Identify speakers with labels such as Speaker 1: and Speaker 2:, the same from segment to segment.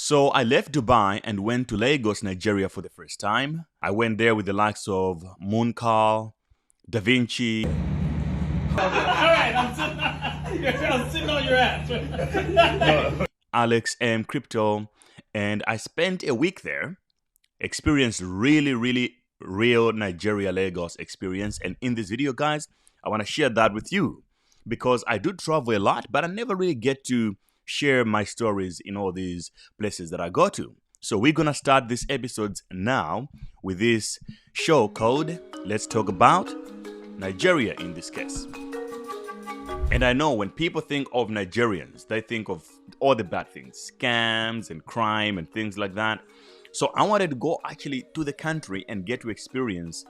Speaker 1: So I left Dubai and went to Lagos, Nigeria for the first time. I went there with the likes of Mooncall, Da Vinci,
Speaker 2: Alright, I'm sitting on your ass.
Speaker 1: Alex M Crypto, and I spent a week there, experienced really real Nigeria Lagos experience. And in this video, guys, I want to share that with you because I do travel a lot, but I never really get to share my stories in all these places that I go to. So we're gonna start these episodes now with this show called Let's Talk About Nigeria in this case. And I know when people think of Nigerians, they think of all the bad things, scams and crime and things like that. So I wanted to go actually to the country and get to experience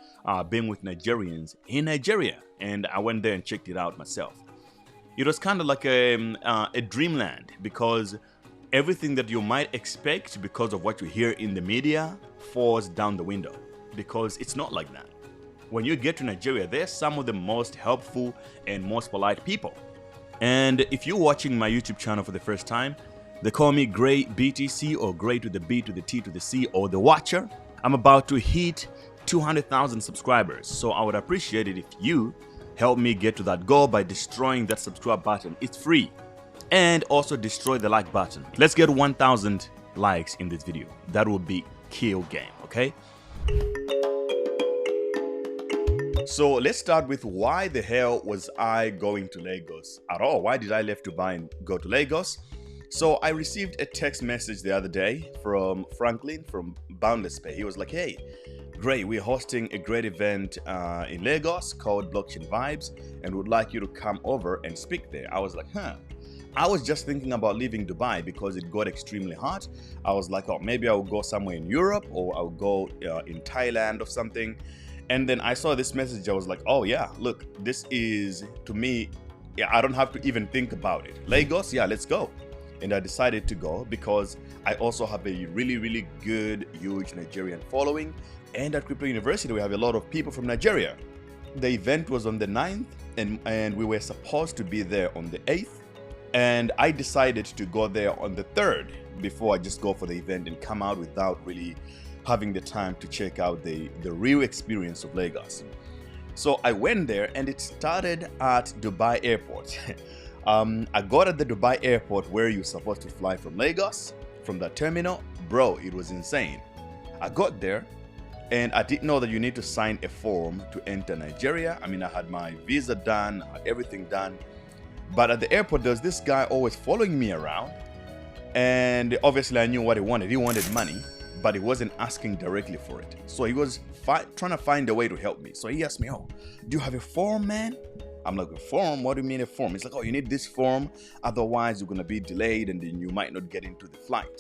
Speaker 1: being with Nigerians in Nigeria. And I went there and checked it out myself. It was kind of like a dreamland because everything that you might expect because of what you hear in the media falls down the window because it's not like that. When you get to Nigeria, they're some of the most helpful and most polite people. And if you're watching my YouTube channel for the first time, they call me GreyBTC or Grey to the B to the T to the C or the Watcher. I'm about to hit 200,000 subscribers, so I would appreciate it if you help me get to that goal by destroying that subscribe button. It's free. And also destroy the like button. Let's get 1,000 likes in this video. That would be kill game, okay? So let's start with why the hell was I going to Lagos at all? Why did I leave Dubai and go to Lagos? So I received a text message the other day from Franklin from Boundless Pay. He was like, hey, Grey, we're hosting a great event in Lagos called Blockchain Vibes and would like you to come over and speak there. I was like, I was just thinking about leaving Dubai because it got extremely hot. I was like, oh, maybe I'll go somewhere in Europe or I'll go in Thailand or something. And then I saw this message. I was like, oh yeah, look, this is, to me, I don't have to even think about it. Lagos, yeah, let's go. And I decided to go because I also have a really good, huge Nigerian following. And at Crypto University, we have a lot of people from Nigeria. The event was on the 9th and we were supposed to be there on the 8th. And I decided to go there on the 3rd before I just go for the event and come out without really having the time to check out the real experience of Lagos. So I went there and it started at Dubai Airport. I got at the Dubai Airport where you're supposed to fly from Lagos, from the terminal. Bro, it was insane. I got there and I didn't know that you need to sign a form to enter Nigeria. I mean, I had my visa done, I had everything done. But at the airport, there's this guy always following me around. And obviously I knew what he wanted. He wanted money, but he wasn't asking directly for it. So he was trying to find a way to help me. So he asked me, oh, do you have a form, man? I'm like, a form? What do you mean a form? He's like, oh, you need this form. Otherwise, you're going to be delayed and then you might not get into the flight.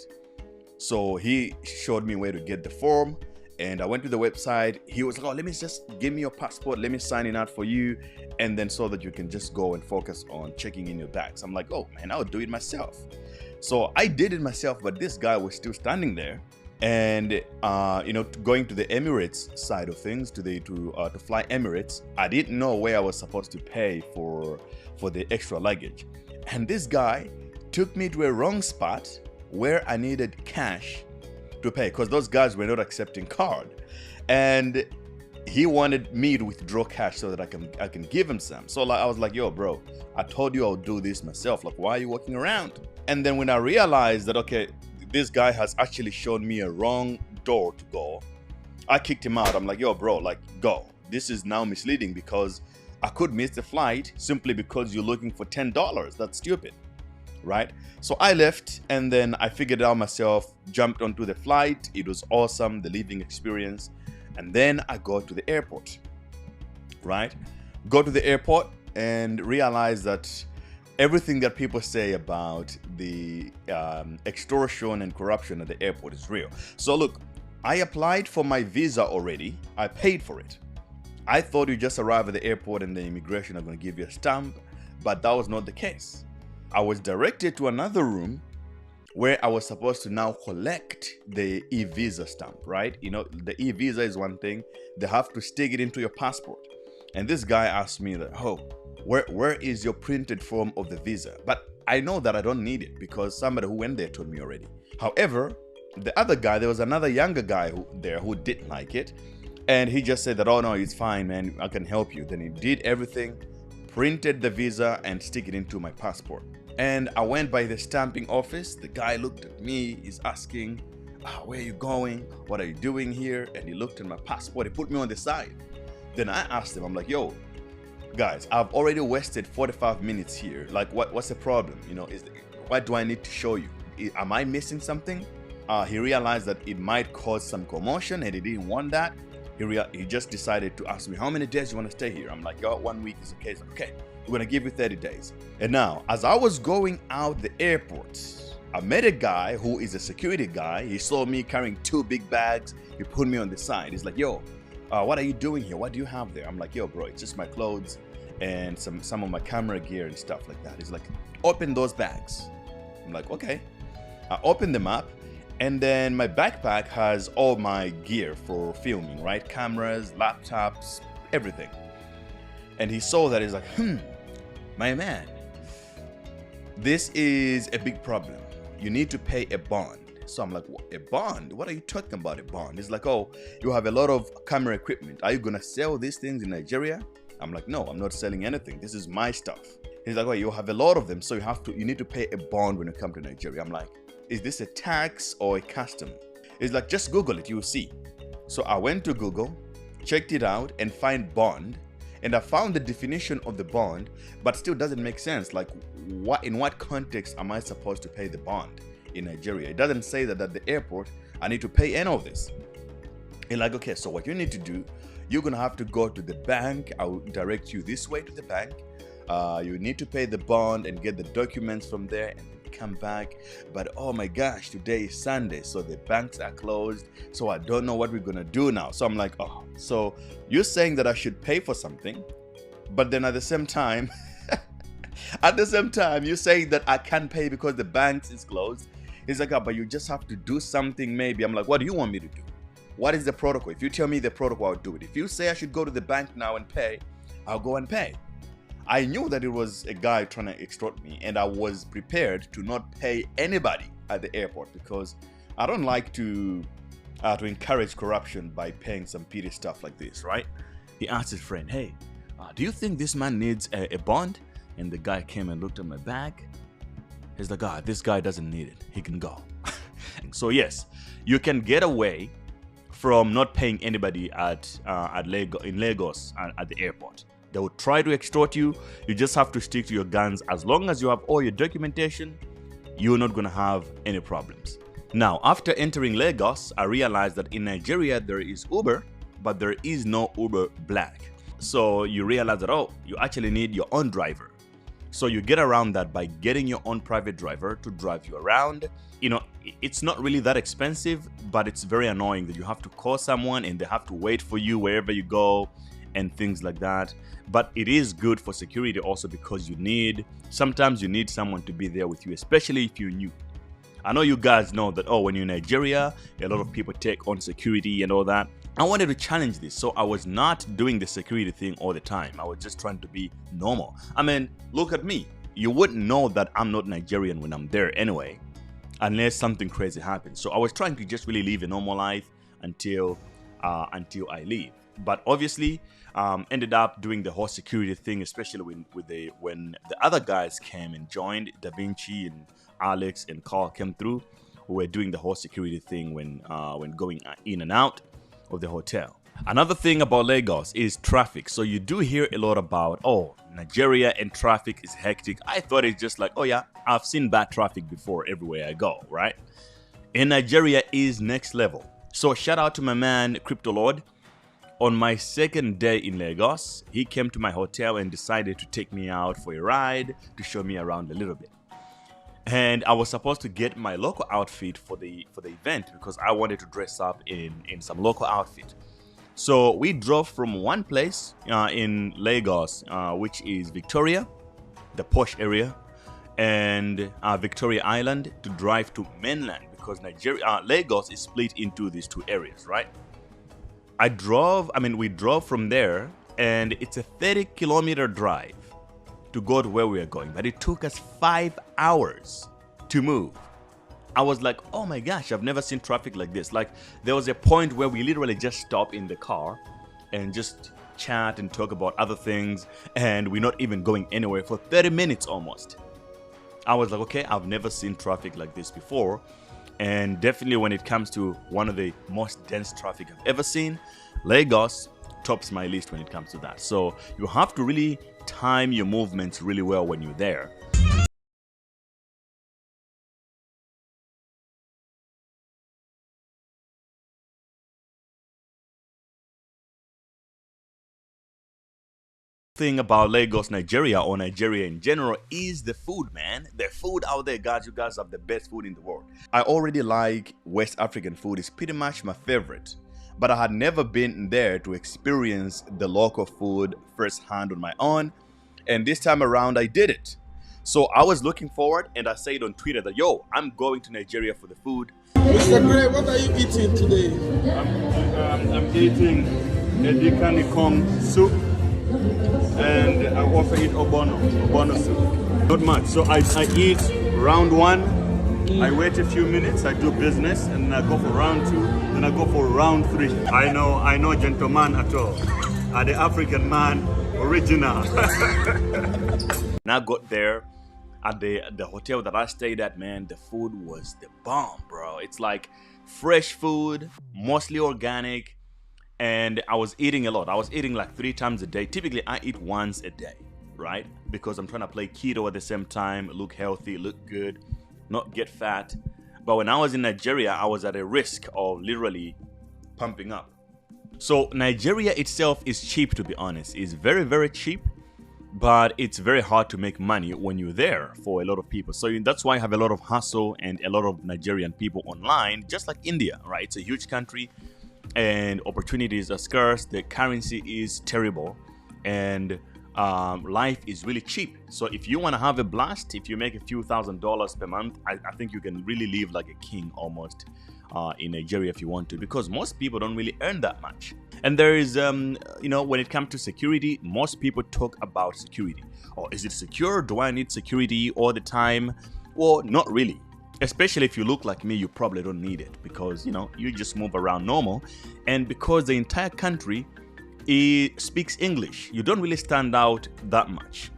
Speaker 1: So he showed me where to get the form. And I went to the website. He was like, oh, let me just give me your passport. Let me sign it out for you. And then so that you can just go and focus on checking in your bags. I'm like, oh, man, I'll do it myself. So I did it myself, but this guy was still standing there. And going to the Emirates side of things, to fly Emirates, I didn't know where I was supposed to pay for the extra luggage. And this guy took me to a wrong spot where I needed cash to pay because those guys were not accepting card. And he wanted me to withdraw cash so that I can give him some. So I was like, yo, bro, I told you I'll do this myself. Like, why are you walking around? And then when I realized that, okay, this guy has actually shown me a wrong door to go, I kicked him out. I'm like, yo, bro, like, go. This is now misleading because I could miss the flight simply because you're looking for $10. That's stupid, right? So I left and then I figured it out myself, jumped onto the flight. It was awesome, the living experience. And then I go to the airport, right? Go to the airport and realize that everything that people say about the extortion and corruption at the airport is real. So look, I applied for my visa already. I paid for it. I thought you just arrive at the airport and the immigration are going to give you a stamp, but that was not the case. I was directed to another room where I was supposed to now collect the e-visa stamp, right? You know, the e-visa is one thing. They have to stick it into your passport. And this guy asked me that, oh, where is your printed form of the visa? But I know that I don't need it because somebody who went there told me already. However, the other guy, there was another younger guy who didn't like it. And he just said that, oh no, it's fine, man, I can help you. Then he did everything, printed the visa and stick it into my passport. And I went by the stamping office. The guy looked at me, he's asking, where are you going? What are you doing here? And he looked at my passport, he put me on the side. Then I asked him, I'm like, yo, guys, I've already wasted 45 minutes here. Like, what's the problem? You know, what do I need to show you? Am I missing something? He realized that it might cause some commotion and he didn't want that. He just decided to ask me, how many days you want to stay here? I'm like, yo, 1 week is okay. He's like, okay, we're going to give you 30 days. And now, as I was going out the airport, I met a guy who is a security guy. He saw me carrying 2 big bags. He put me on the side. He's like, yo, what are you doing here? What do you have there? I'm like, yo, bro, it's just my clothes and some of my camera gear and stuff like that. He's like, open those bags. I'm like, okay. I opened them up. And then my backpack has all my gear for filming, right? Cameras, laptops, everything. And he saw that. He's like, my man, this is a big problem. You need to pay a bond. So I'm like, what, a bond? What are you talking about, a bond? He's like, oh, you have a lot of camera equipment. Are you going to sell these things in Nigeria? I'm like, no, I'm not selling anything. This is my stuff. He's like, oh, you have a lot of them. So you need to pay a bond when you come to Nigeria. I'm like, is this a tax or a custom? It's like, just Google it, you'll see. So I went to Google, checked it out and find bond. And I found the definition of the bond, but still doesn't make sense. Like, in what context am I supposed to pay the bond in Nigeria? It doesn't say that at the airport I need to pay any of this. And like, okay, so what you need to do, you're gonna have to go to the bank. I'll direct you this way to the bank. You need to pay the bond and get the documents from there and come back. But oh my gosh, today is Sunday, so the banks are closed, so I don't know what we're gonna do now. So I'm like, oh, so you're saying that I should pay for something, but then at the same time you're saying that I can't pay because the banks is closed. He's like, oh, but you just have to do something maybe. I'm like, what do you want me to do? What is the protocol? If you tell me the protocol, I'll do it. If you say I should go to the bank now and pay, I'll go and pay. I knew that it was a guy trying to extort me, and I was prepared to not pay anybody at the airport because I don't like to encourage corruption by paying some petty stuff like this, right? He asked his friend, hey, do you think this man needs a bond? And the guy came and looked at my bag. He's like, this guy doesn't need it. He can go. So yes, you can get away from not paying anybody in Lagos at the airport. They will try to extort you. You just have to stick to your guns. As long as you have all your documentation, you're not going to have any problems. Now, after entering Lagos, I realized that in Nigeria, there is Uber, but there is no Uber Black. So you realize that, oh, you actually need your own driver. So you get around that by getting your own private driver to drive you around. You know, it's not really that expensive, but it's very annoying that you have to call someone and they have to wait for you wherever you go and things like that. But it is good for security also because sometimes you need someone to be there with you, especially if you're new. I know you guys know that, when you're in Nigeria, a lot of people take on security and all that. I wanted to challenge this, so I was not doing the security thing all the time. I was just trying to be normal. I mean, look at me. You wouldn't know that I'm not Nigerian when I'm there anyway, unless something crazy happens. So I was trying to just really live a normal life until I leave. But obviously, ended up doing the whole security thing, especially when the other guys came and joined. Da Vinci and Alex and Carl came through. We were doing the whole security thing when going in and out of the hotel. Another thing about Lagos is traffic. So you do hear a lot about, Nigeria and traffic is hectic. I thought it's just like, yeah, I've seen bad traffic before everywhere I go, right? In Nigeria is next level. So shout out to my man, Crypto Lord. On my second day in Lagos, he came to my hotel and decided to take me out for a ride to show me around a little bit. And I was supposed to get my local outfit for the event because I wanted to dress up in some local outfit. So we drove from one place in Lagos, which is Victoria, the posh area, and Victoria Island, to drive to mainland because Lagos is split into these two areas, right? We drove from there, and it's a 30-kilometer drive to go to where we were going, but it took us 5 hours to move. I was like, oh my gosh, I've never seen traffic like this. Like, there was a point where we literally just stopped in the car and just chat and talk about other things, and we're not even going anywhere for 30 minutes almost. I was like, okay, I've never seen traffic like this before. And definitely when it comes to one of the most dense traffic I've ever seen, Lagos tops my list when it comes to that. So you have to really time your movements really well when you're there. Thing about Lagos, Nigeria, or Nigeria in general is the food, man. The food out there, guys. You guys have the best food in the world. I already like West African food. It's pretty much my favorite, but I had never been there to experience the local food firsthand on my own, and this time around I did it. So I was looking forward, and I said on Twitter that, yo, I'm going to Nigeria for the food.
Speaker 3: Mr. Grey, what are you eating today?
Speaker 1: I'm eating edikang ikong soup, and I also eat obono soup. Not much. So I eat round one, I wait a few minutes, I do business, and then I go for round two, then I go for round three. I know gentleman at all. The African man, original. When I got there at the hotel that I stayed at, man, the food was the bomb, bro. It's like fresh food, mostly organic. And I was eating a lot. I was eating like 3 times a day. Typically, I eat once a day, right? Because I'm trying to play keto at the same time, look healthy, look good, not get fat. But when I was in Nigeria, I was at a risk of literally pumping up. So Nigeria itself is cheap, to be honest. It's very, very cheap, but it's very hard to make money when you're there for a lot of people. So that's why I have a lot of hustle and a lot of Nigerian people online, just like India, right? It's a huge country, and opportunities are scarce. The currency is terrible, and life is really cheap. So if you want to have a blast, if you make a few $1,000s per month, I think you can really live like a king almost in Nigeria if you want to, because most people don't really earn that much. And there is, when it comes to security, most people talk about security. Oh, is it secure? Do I need security all the time? Well, not really. Especially if you look like me, you probably don't need it, because you just move around normal, and because the entire country speaks English, you don't really stand out that much.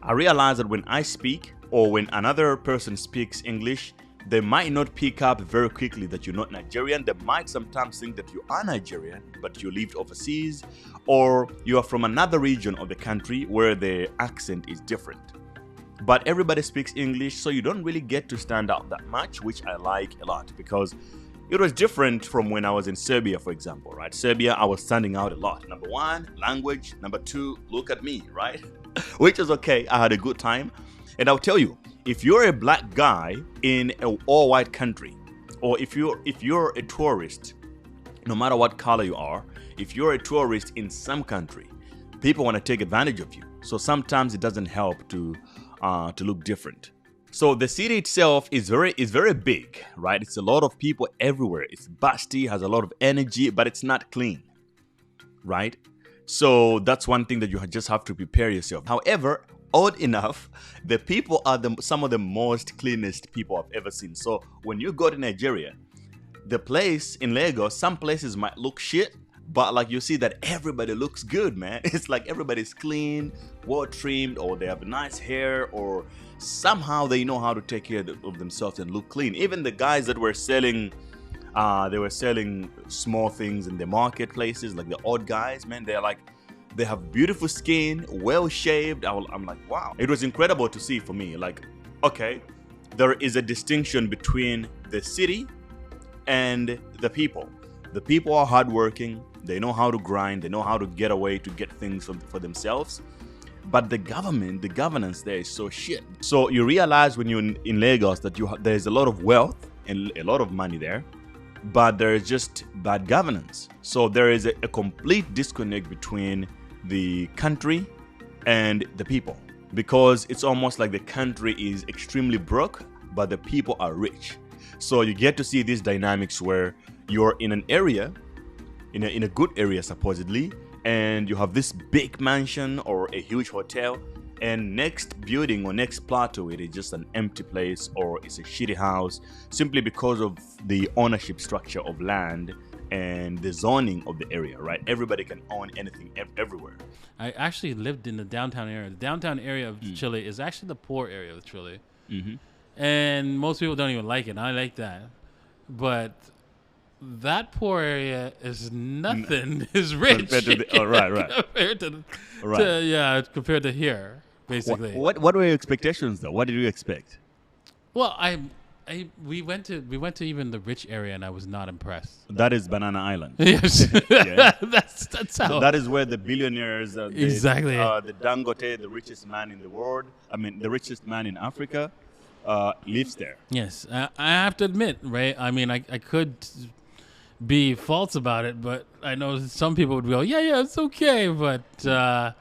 Speaker 1: I realize that when I speak, or when another person speaks English, they might not pick up very quickly that you're not Nigerian. They might sometimes think that you are Nigerian, but you lived overseas, or you are from another region of the country where the accent is different. But everybody speaks English, so you don't really get to stand out that much, which I like a lot, because it was different from when I was in Serbia, for example, right? Serbia, I was standing out a lot. Number 1, language. Number 2, look at me, right? Which is okay. I had a good time. And I'll tell you, if you're a black guy in an all-white country, or if you're a tourist, no matter what color you are, if you're a tourist in some country, people want to take advantage of you. So sometimes it doesn't help to look different. So the city itself is very big, right? It's a lot of people everywhere. It's busty, has a lot of energy, but it's not clean, right? So that's one thing that you just have to prepare yourself. However, odd enough, the people are some of the most cleanest people I've ever seen. So when you go to Nigeria, the place in Lagos, some places might look shit, but like you see that everybody looks good, man. It's like everybody's clean, well trimmed, or they have nice hair, or somehow they know how to take care of themselves and look clean. Even the guys that were selling, they were selling small things in the marketplaces, like the odd guys, man. They have beautiful skin, well shaved. I'm like, wow. It was incredible to see for me. Like, okay, there is a distinction between the city and the people. The people are hardworking. They know how to grind. They know how to get away to get things for themselves. But the governance there is so shit. So you realize when you're in Lagos that there's a lot of wealth and a lot of money there, but there is just bad governance. So there is a complete disconnect between the country and the people, because it's almost like the country is extremely broke, but the people are rich. So you get to see these dynamics where you're in an area, in a good area supposedly, and you have this big mansion or a huge hotel, and next building or next plot to it is just an empty place or it's a shitty house simply because of the ownership structure of land and the zoning of the area, right? Everybody can own anything everywhere.
Speaker 2: I actually lived in the downtown area. The downtown area of Chile is actually the poor area of Chile. And most people don't even like it. I like that. But that poor area is nothing. Is rich.
Speaker 1: Compared to right.
Speaker 2: Compared to here, basically.
Speaker 1: What were your expectations though? What did you expect?
Speaker 2: Well, we went to even the rich area, and I was not impressed.
Speaker 1: That is Banana Island.
Speaker 2: Yes,
Speaker 1: Yeah.
Speaker 2: that's how.
Speaker 1: So that is where the billionaires,
Speaker 2: Exactly.
Speaker 1: the Dangote, the richest man in the world. I mean, the richest man in Africa, lives there.
Speaker 2: Yes, I have to admit, right? I mean, I could be false about it, but I know some people would go, yeah, it's okay. But I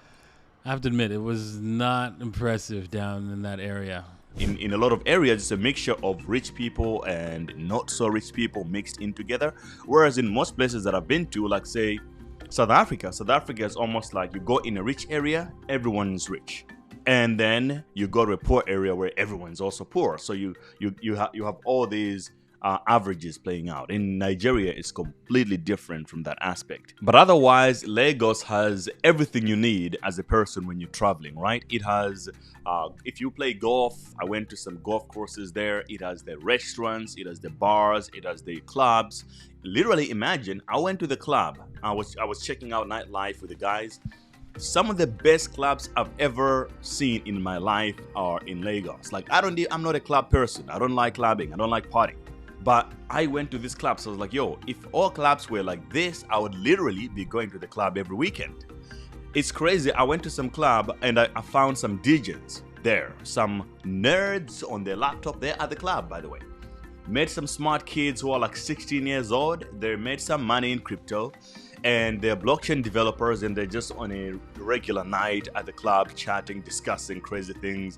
Speaker 2: have to admit, it was not impressive down in that area.
Speaker 1: In a lot of areas, it's a mixture of rich people and not so rich people mixed in together. Whereas in most places that I've been to, like say South Africa is almost like you go in a rich area, everyone's rich. And then you go to a poor area where everyone's also poor. So you have all these averages playing out. In Nigeria, it's completely different from that aspect. But otherwise, Lagos has everything you need as a person when you're traveling, right? It has, if you play golf, I went to some golf courses there. It has the restaurants, it has the bars, it has the clubs. Literally imagine, I went to the club. I was checking out nightlife with the guys. Some of the best clubs I've ever seen in my life are in Lagos. Like I'm not a club person. I don't like clubbing. I don't like partying. But I went to this club, so I was like, yo, if all clubs were like this, I would literally be going to the club every weekend. It's crazy. I went to some club and I found some DJs there. Some nerds on their laptop there at the club, by the way. Met some smart kids who are like 16 years old. They made some money in crypto. And they're blockchain developers, and they're just on a regular night at the club chatting, discussing crazy things.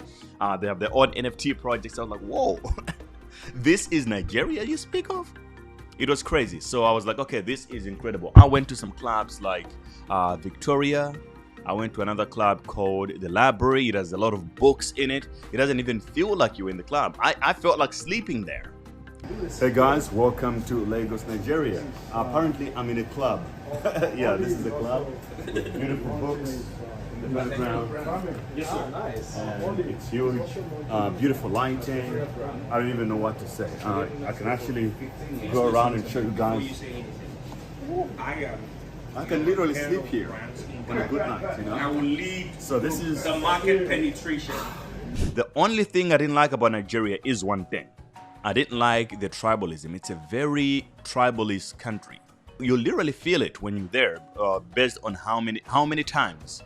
Speaker 1: They have their own NFT projects. I was like, whoa. This is Nigeria you speak of? It was crazy. So I was like, okay, this is incredible. I went to some clubs like Victoria. I went to another club called The Library. It has a lot of books in it. It doesn't even feel like you're in the club. I felt like sleeping there. Hey guys, welcome to Lagos, Nigeria. Apparently I'm in a club. Yeah, this is the club with beautiful books. The background.
Speaker 3: Yes, sir. Nice.
Speaker 1: It's huge. Beautiful lighting. I don't even know what to say. I can actually go around and show you guys. I can literally sleep here on a good night, you know.
Speaker 4: I will lead
Speaker 1: So this is
Speaker 4: the market penetration.
Speaker 1: the only thing I didn't like about Nigeria is one thing. I didn't like the tribalism. It's a very tribalist country. You literally feel it when you're there, based on how many times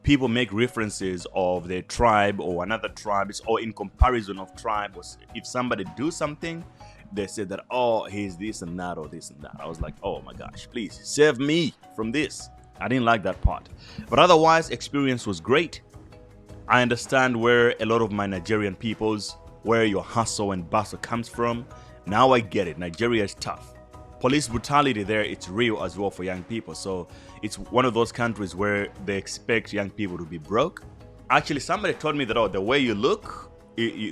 Speaker 1: people make references of their tribe or another tribe, or in comparison of tribes. If somebody do something, they say that, oh, he's this and that or this and that. I was like, oh my gosh, please save me from this. I didn't like that part. But otherwise, experience was great. I understand where a lot of my Nigerian where your hustle and bustle comes from. Now I get it. Nigeria is tough. Police brutality there, it's real as well for young people. So it's one of those countries where they expect young people to be broke. Actually, somebody told me that, oh, the way you look,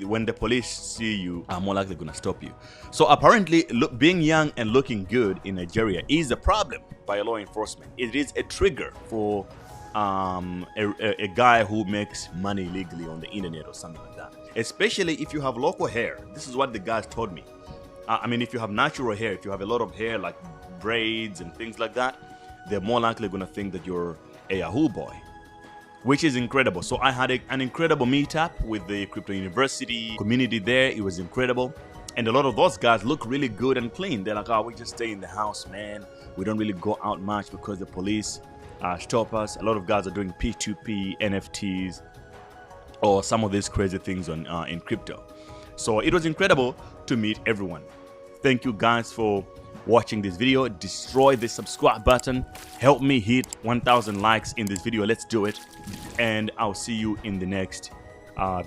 Speaker 1: when the police see you, are more likely going to stop you. So apparently, being young and looking good in Nigeria is a problem by law enforcement. It is a trigger for a guy who makes money illegally on the internet or something like that. Especially if you have local hair. This is what the guys told me. I mean, if you have natural hair, if you have a lot of hair like braids and things like that, they're more likely going to think that you're a Yahoo boy, which is incredible. So I had an incredible meetup with the Crypto University community there. It was incredible. And a lot of those guys look really good and clean. They're like, oh, we just stay in the house, man. We don't really go out much because the police stop us. A lot of guys are doing P2P, NFTs, or some of these crazy things on in crypto. So it was incredible to meet everyone. Thank you guys for watching this video. Destroy the subscribe button. Help me hit 1,000 likes in this video. Let's do it. And I'll see you in the next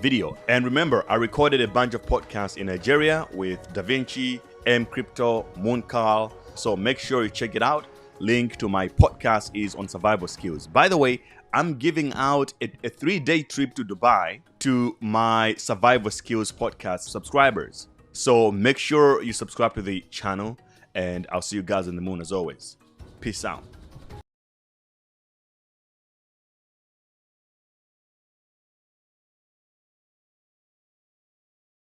Speaker 1: video. And remember, I recorded a bunch of podcasts in Nigeria with Da Vinci, M Crypto, Mooncarl. So make sure you check it out. Link to my podcast is on survival skills. By the way, I'm giving out a 3-day trip to Dubai to my Survivor Skills podcast subscribers. So make sure you subscribe to the channel, and I'll see you guys in the moon as always. Peace out.